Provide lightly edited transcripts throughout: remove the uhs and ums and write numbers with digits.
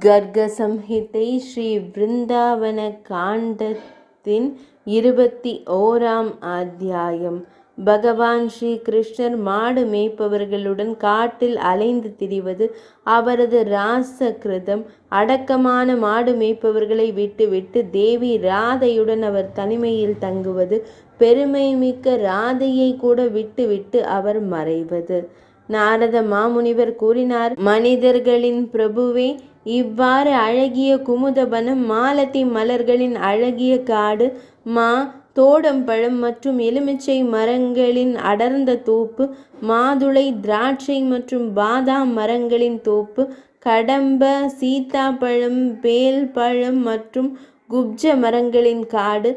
கர்க சம்ஹிதை ஸ்ரீ விருந்தாவன காண்டத்தின் 21ஆம் அத்தியாயம். பகவான் ஸ்ரீ கிருஷ்ணர் மாடு மேய்ப்பவர்களுடன் காட்டில் அலைந்து திரிவது அவரது ராசகிருதம். அடக்கமான மாடு மேய்ப்பவர்களை விட்டுவிட்டு தேவி ராதையுடன் அவர் தனிமையில் தங்குவது, பெருமைமிக்க ராதையை கூட விட்டுவிட்டு அவர் மறைவது. நாரத மாமுனிவர் கூறினார், மனிதர்களின் பிரபுவே, இவ்வாறு அழகிய குமுதவனம், மாலதி மலர்களின் அழகிய காடு, தோடம்பழம் மற்றும் எலுமிச்சை மரங்களின் அடர்ந்த தோப்பு, மாதுளை, திராட்சை மற்றும் பாதாம் மரங்களின் தோப்பு, கடம்ப, சீத்தாப்பழம், பேல் பழம் மற்றும் குப்ஜ மரங்களின் காடு,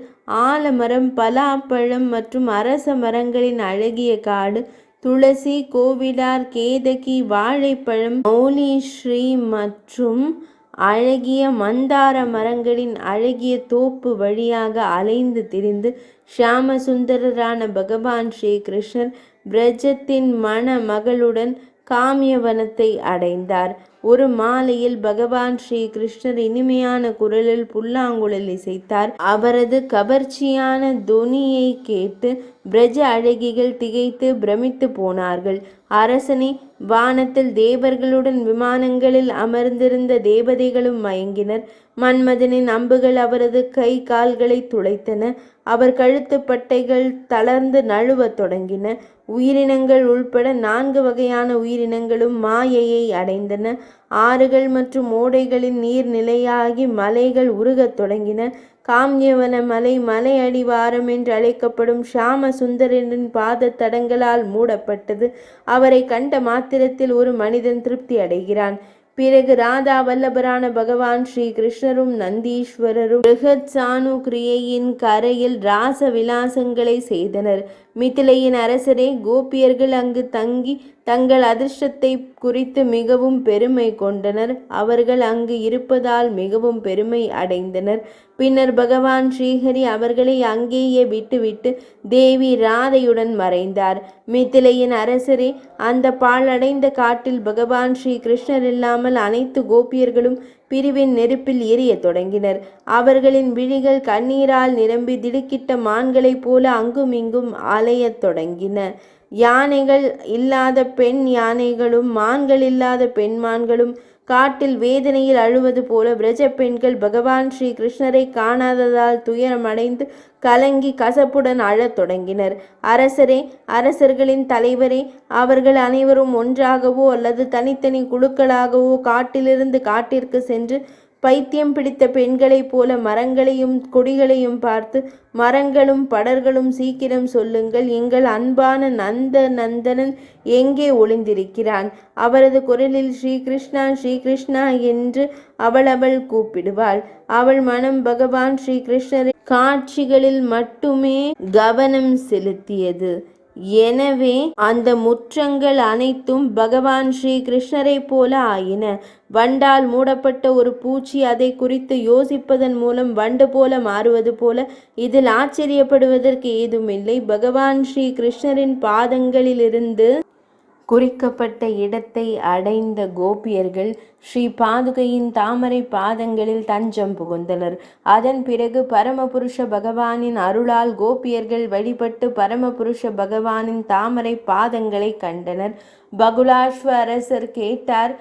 ஆலமரம், பலாப்பழம் மற்றும் அரச மரங்களின் அழகிய காடு, துளசி, கோவிலார், கேதகி, வாழைப்பழம், மௌலிஸ்ரீ மற்றும் அழகிய மந்தார மரங்களின் அழகிய தோப்பு வழியாக அலைந்து திரிந்து ஷியாமசுந்தரரான பகவான் ஸ்ரீ கிருஷ்ணர் பிரஜத்தின் மணமகளுடன் காமியவனத்தை அடைந்தார். ஒரு மாலையில் பகவான் ஸ்ரீ கிருஷ்ணர் இனிமையான குரலில் புல்லாங்குழல் இசைத்தார். அவரது கவர்ச்சியான தொனியை கேட்டு பிரஜ அழகிகள் திகைத்து பிரமித்து போனார்கள். அரசனே, வானத்தில் தேவர்களுடன் விமானங்களில் அமர்ந்திருந்த தேவதைகளும் மயங்கினர். மன்மதனின் அம்புகள் அவரது கை கால்களை துளைத்தன. அவர் கழுத்து பட்டைகள் தளர்ந்து நழுவத் தொடங்கின. உயிரினங்கள் உள்பட 4 வகையான உயிரினங்களும் மாயையை அடைந்தன. ஆறுகள் மற்றும் ஓடைகளின் நீர் நிலையாகி மலைகள் உருகத் தொடங்கின. காம்யவன மலை, மலை அடிவாரம் என்று அழைக்கப்படும் ஷியாம சுந்தரரின் பாத தடங்களால் மூடப்பட்டது. அவரை கண்ட மாத்திரத்தில் ஒரு மனிதன் திருப்தி அடைகிறான். பிறகு ராதா வல்லபரான பகவான் ஸ்ரீ கிருஷ்ணரும் நந்தீஸ்வரரும் பிருகத்சானு கிரியையின் கரையில் ராச விலாசங்களை செய்தனர். மிதிலையின் அரசரே, கோபியர்கள் அங்கு தங்கி தங்கள் அதிர்ஷ்டத்தை குறித்து மிகவும் பெருமை கொண்டனர். அவர்கள் அங்கு இருப்பதால் மிகவும் பெருமை அடைந்தனர். பின்னர் பகவான் ஸ்ரீஹரி அவர்களை அங்கேயே விட்டுவிட்டு தேவி ராதையுடன் மறைந்தார். மிதிலையின் அரசரே, அந்த பாழடைந்த காட்டில் பகவான் ஸ்ரீ கிருஷ்ணர் இல்லாமல் அனைத்து கோபியர்களும் பிரிவின் நெருப்பில் எரிய தொடங்கினர். அவர்களின் விழிகள் கண்ணீரால் நிரம்பி திடுக்கிட்ட மான்களைப் போல அங்குமிங்கும் அலையத் தொடங்கின. யானைகள் இல்லாத பெண் யானைகளும் மான்கள் இல்லாத பெண் மான்களும் காட்டில் வேதனையில் அழுவது போல பிரஜ பெண்கள் பகவான் ஸ்ரீ கிருஷ்ணரை காணாததால் துயரமடைந்து கலங்கி கசப்புடன் அழத் தொடங்கினர். அரசரே, அரசர்களின் தலைவரே, அவர்கள் அனைவரும் ஒன்றாகவோ அல்லது தனித்தனி குழுக்களாகவோ காட்டிலிருந்து காட்டிற்கு சென்று பைத்தியம் பிடித்த பெண்களைப் போல மரங்களையும் கொடிகளையும் பார்த்து, மரங்களும் படர்களும், சீக்கிரம் சொல்லுங்கள், எங்கள் அன்பான நந்தனன் எங்கே ஒளிந்திருக்கிறான்? அவரது குரலில் ஸ்ரீகிருஷ்ணா ஸ்ரீகிருஷ்ணா என்று அவள் கூப்பிடுவாள். அவள் மனம் பகவான் ஸ்ரீ கிருஷ்ணரின் காட்சிகளில் மட்டுமே கவனம் செலுத்தியது. எனவே அந்த முற்றங்கள் அனைத்தும் பகவான் ஸ்ரீ கிருஷ்ணரை போல ஆயின. வண்டால் மூடப்பட்ட ஒரு பூச்சி அதை குறித்து யோசிப்பதன் மூலம் வண்டு போல மாறுவது போல இதில் ஆச்சரியப்படுவதற்கு ஏதுமில்லை. பகவான் ஸ்ரீ கிருஷ்ணரின் பாதங்களிலிருந்து குறிக்கப்பட்ட இடத்தை அடைந்த கோபியர்கள் ஸ்ரீ பாதுகையின் தாமரை பாதங்களில் தஞ்சம் புகுந்தனர். அதன் பிறகு பரமபுருஷ பகவானின் அருளால் கோபியர்கள் வழிபட்டு பரமபுருஷ பகவானின் தாமரை பாதங்களை கண்டனர். பகுலாஸ்வ அரசர் கேட்டார்,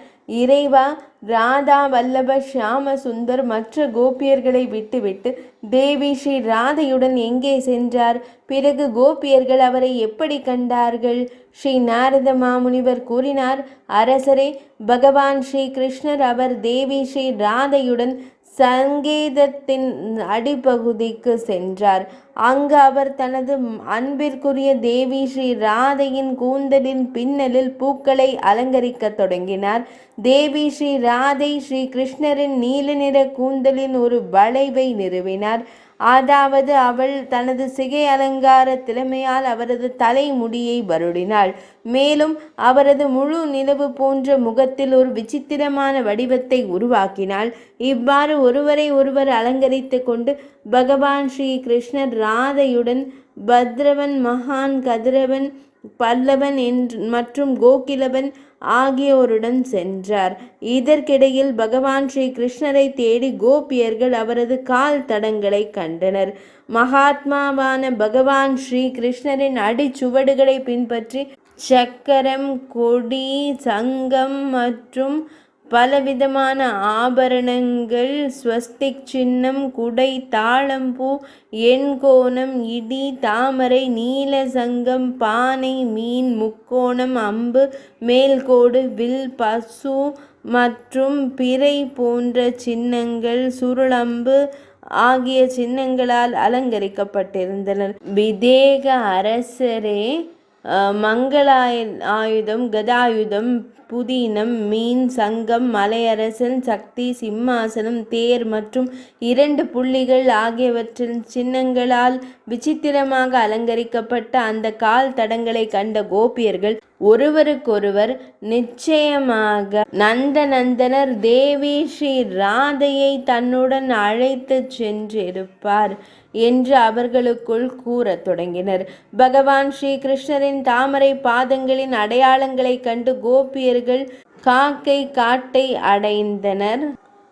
இறைவா, ராதா வல்லப ஷியாம சுந்தர் மற்ற கோபியர்களை விட்டுவிட்டு தேவி ஸ்ரீ ராதையுடன் எங்கே சென்றார்? பிறகு கோபியர்கள் அவரை எப்படி கண்டார்கள்? ஸ்ரீ நாரத மாமுனிவர் கூறினார், அரசரே, பகவான் ஸ்ரீ கிருஷ்ணர் அவர் தேவி ஸ்ரீ ராதையுடன் சங்கேதத்தின் அடிப்பகுதிக்கு சென்றார். அங்கு அவர் தனது அன்பிற்குரிய தேவி ஸ்ரீ ராதையின் கூந்தலின் பின்னலில் பூக்களை அலங்கரிக்க தொடங்கினார். தேவி ஸ்ரீ ராதை ஸ்ரீ கிருஷ்ணரின் நீல நிற கூந்தலின் ஒரு வளைவை நிறுவினார். அதாவது அவள் தனது சிகை அலங்கார திறமையால் அவரது தலைமுடியை வருடினாள். மேலும் அவரது முழு நிலவு போன்ற முகத்தில் ஒரு விசித்திரமான வடிவத்தை உருவாக்கினாள். இவ்வாறு ஒருவரை ஒருவர் அலங்கரித்து கொண்டு பகவான் ஸ்ரீ கிருஷ்ணர் ராதையுடன் பத்ரவன், மகான், கதிரவன், பல்லவன் மற்றும் கோகிலவன் ஆகியோருடன் சென்றார். இதற்கிடையில் பகவான் ஸ்ரீ கிருஷ்ணரை தேடி கோபியர்கள் அவரது கால் தடங்களை கண்டனர். மகாத்மாவான பகவான் ஸ்ரீ கிருஷ்ணரின் அடிச்சுவடுகளை பின்பற்றி சக்கரம், கொடி, சங்கம் மற்றும் பலவிதமான ஆபரணங்கள், ஸ்வஸ்திக் சின்னம், குடை, தாழம்பூ, எண்கோணம், இடி, தாமரை, நீல சங்கம், பானை, மீன், முக்கோணம், அம்பு, மேல்கோடு, வில், பசு மற்றும் பிறை போன்ற சின்னங்கள், சுருளம்பு ஆகிய சின்னங்களால் அலங்கரிக்கப்பட்டிருந்தனர். விதேக அரசரே ஆயுதம், கதாயுதம், புதினம், மீன், சங்கம், மலையரசன், சக்தி, சிம்மாசனம், தேர் மற்றும் 2 புள்ளிகள் ஆகியவற்றின் சின்னங்களால் விசித்திரமாக அலங்கரிக்கப்பட்ட அந்த கால் தடங்களை கண்ட கோபியர்கள் ஒருவருக்கொருவர் நிச்சயமாக நந்தநந்தனர் தேவி ஸ்ரீ ராதையை தன்னுடன் அழைத்து சென்றிருப்பார் என்று அவர்களுக்குள் கூறத் தொடங்கினர். பகவான் ஸ்ரீ கிருஷ்ணரின் தாமரை பாதங்களின் அடையாளங்களை கண்டு கோபியர்கள் காக்கை காட்டை அடைந்தனர்.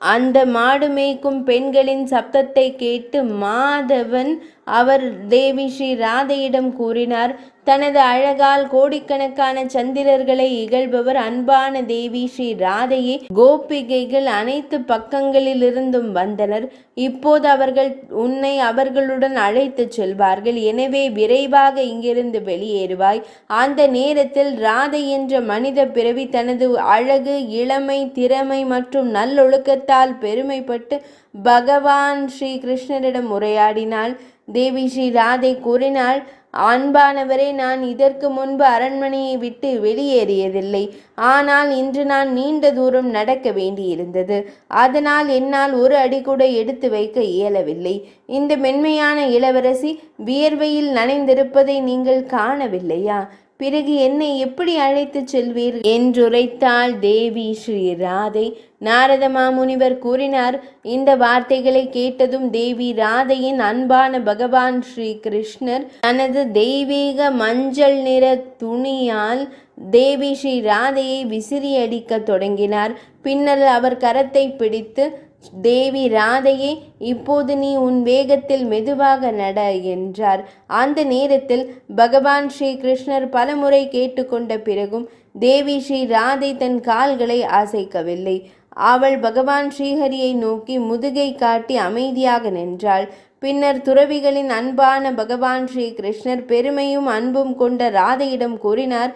அந்த மாடு மேய்க்கும் பெண்களின் சப்தத்தை கேட்டு மாதவன் அவர் தேவி ஸ்ரீ ராதையிடம் கூறினார். தனது அழகால் கோடிக்கணக்கான சந்திரர்களை இகழ்பவர் அன்பான தேவி ஸ்ரீ ராதையே. கோபிகைகள் அனைத்து பக்கங்களிலிருந்தும் வந்தனர். இப்போது அவர்கள் உன்னை அவர்களுடன் அழைத்து செல்வார்கள். எனவே விரைவாக இங்கிருந்து வெளியேறுவாய். அந்த நேரத்தில் ராதை என்ற மனித பிறவி தனது அழகு, இளமை, திறமை மற்றும் நல்லொழுக்கத்தால் பெருமைப்பட்டு பகவான் ஸ்ரீ கிருஷ்ணரிடம் உரையாடினாள். தேவி ஸ்ரீ ராதை கூறினாள், அன்பானவரே, நான் இதற்கு முன்பு அரண்மனையை விட்டு வெளியேறியதில்லை. ஆனால் இன்று நான் நீண்ட தூரம் நடக்க வேண்டியிருந்தது. அதனால் என்னால் ஒரு அடி கூட எடுத்து வைக்க இயலவில்லை. இந்த மென்மையான இளவரசி வியர்வையில் நனைந்திருப்பதை நீங்கள் காணவில்லையா? பிறகு என்னை எப்படி அழைத்து செல்வீர் என்றுரைத்தாள் தேவி ஸ்ரீ ராதை. நாரத மாமுனிவர் கூறினார், இந்த வார்த்தைகளை கேட்டதும் தேவி ராதையின் அன்பான பகவான் ஸ்ரீ கிருஷ்ணர் தனது தெய்வீக மஞ்சள் நிற துணியால் தேவி ஸ்ரீ ராதையை விசிறி அடிக்க தொடங்கினார். பின்னர் அவர் கரத்தை பிடித்து, தேவி ராதையே, இப்போது நீ உன் வேகத்தில் மெதுவாக நட என்றார். அந்த நேரத்தில் பகவான் ஸ்ரீ கிருஷ்ணர் பலமுறை கேட்டுக்கொண்ட பிறகும் தேவி ஸ்ரீ ராதை தன் கால்களை அசைக்கவில்லை. அவள் பகவான் ஸ்ரீஹரியை நோக்கி முதுகை காட்டி அமைதியாக நின்றாள். பின்னர் துறவிகளின் அன்பான பகவான் ஸ்ரீ கிருஷ்ணர் பெருமையும் அன்பும் கொண்ட ராதையிடம் கூறினார்,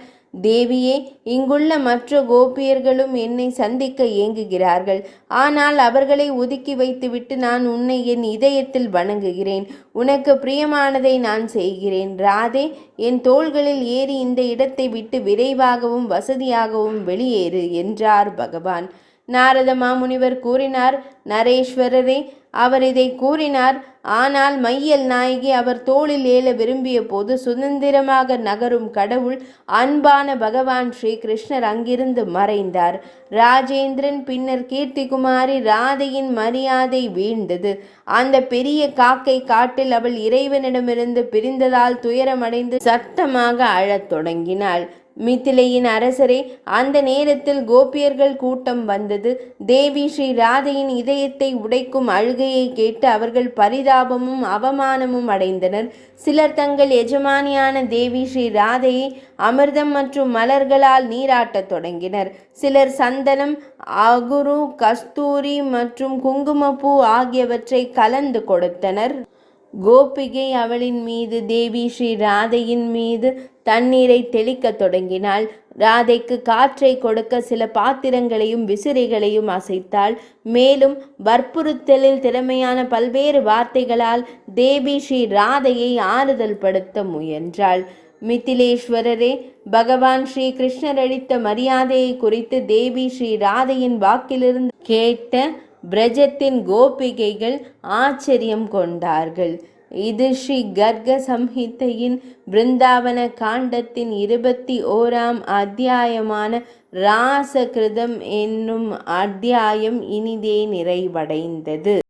தேவியே, இங்குள்ள மற்ற கோபியர்களும் என்னை சந்திக்க ஏங்குகிறார்கள். ஆனால் அவர்களை ஒதுக்கி வைத்துவிட்டு நான் உன்னை என் இதயத்தில் வணங்குகிறேன். உனக்கு பிரியமானதை நான் செய்கிறேன். ராதே, என் தோள்களில் ஏறி இந்த இடத்தை விட்டு விரைவாகவும் வசதியாகவும் வெளியேறு என்றார் பகவான். நாரத மாமுனிவர் கூறினார், நரேஸ்வரரே, அவர் இதை கூறினார். ஆனால் மையல் நாயகி அவர் தோளில் ஏல விரும்பிய போது சுதந்திரமாக நகரும் கடவுள் அன்பான பகவான் ஸ்ரீ கிருஷ்ணர் அங்கிருந்து மறைந்தார். ராஜேந்திரன் பின்னர் கீர்த்திகுமாரி ராதையின் மரியாதை வீழ்ந்தது. அந்த பெரிய காக்கை காட்டில் அவள் இறைவனிடமிருந்து பிரிந்ததால் துயரமடைந்து சத்தமாக அழத் தொடங்கினாள். மிதிலையின் அரசரே, அந்த நேரத்தில் கோபியர்கள் கூட்டம் வந்தது. தேவி ஸ்ரீ ராதையின் இதயத்தை உடைக்கும் அழுகையை கேட்டு அவர்கள் பரிதாபமும் அவமானமும் அடைந்தனர். சிலர் தங்கள் எஜமானியான தேவி ஸ்ரீ ராதையை அமிர்தம் மற்றும் மலர்களால் நீராட்டத் தொடங்கினர். சிலர் சந்தனம், அகுரு, கஸ்தூரி மற்றும் குங்குமப்பூ ஆகியவற்றை கலந்து கொடுத்தனர். கோபிகை அவளின் மீது, தேவி ஸ்ரீ ராதையின் மீது தண்ணீரை தெளிக்க தொடங்கினாள். ராதைக்கு காற்றை கொடுக்க சில பாத்திரங்களையும் விசிறிகளையும் அசைத்தாள். மேலும் வற்புறுத்தலில் திறமையான பல்வேறு வார்த்தைகளால் தேவி ஸ்ரீ ராதையை ஆறுதல் படுத்த முயன்றாள். மிதிலேஸ்வரரே, பகவான் ஸ்ரீ கிருஷ்ணர் அளித்த மரியாதையை குறித்து தேவி ஸ்ரீ ராதையின் வாக்கிலிருந்து கேட்ட பிரஜத்தின் கோபிகைகள் ஆச்சரியம் கொண்டார்கள். இது ஸ்ரீ கர்க சம்ஹிதையின் பிருந்தாவன காண்டத்தின் 21ஆம் அத்தியாயமான ராசகிருதம் என்னும் அத்தியாயம் இனிதே நிறைவடைந்தது.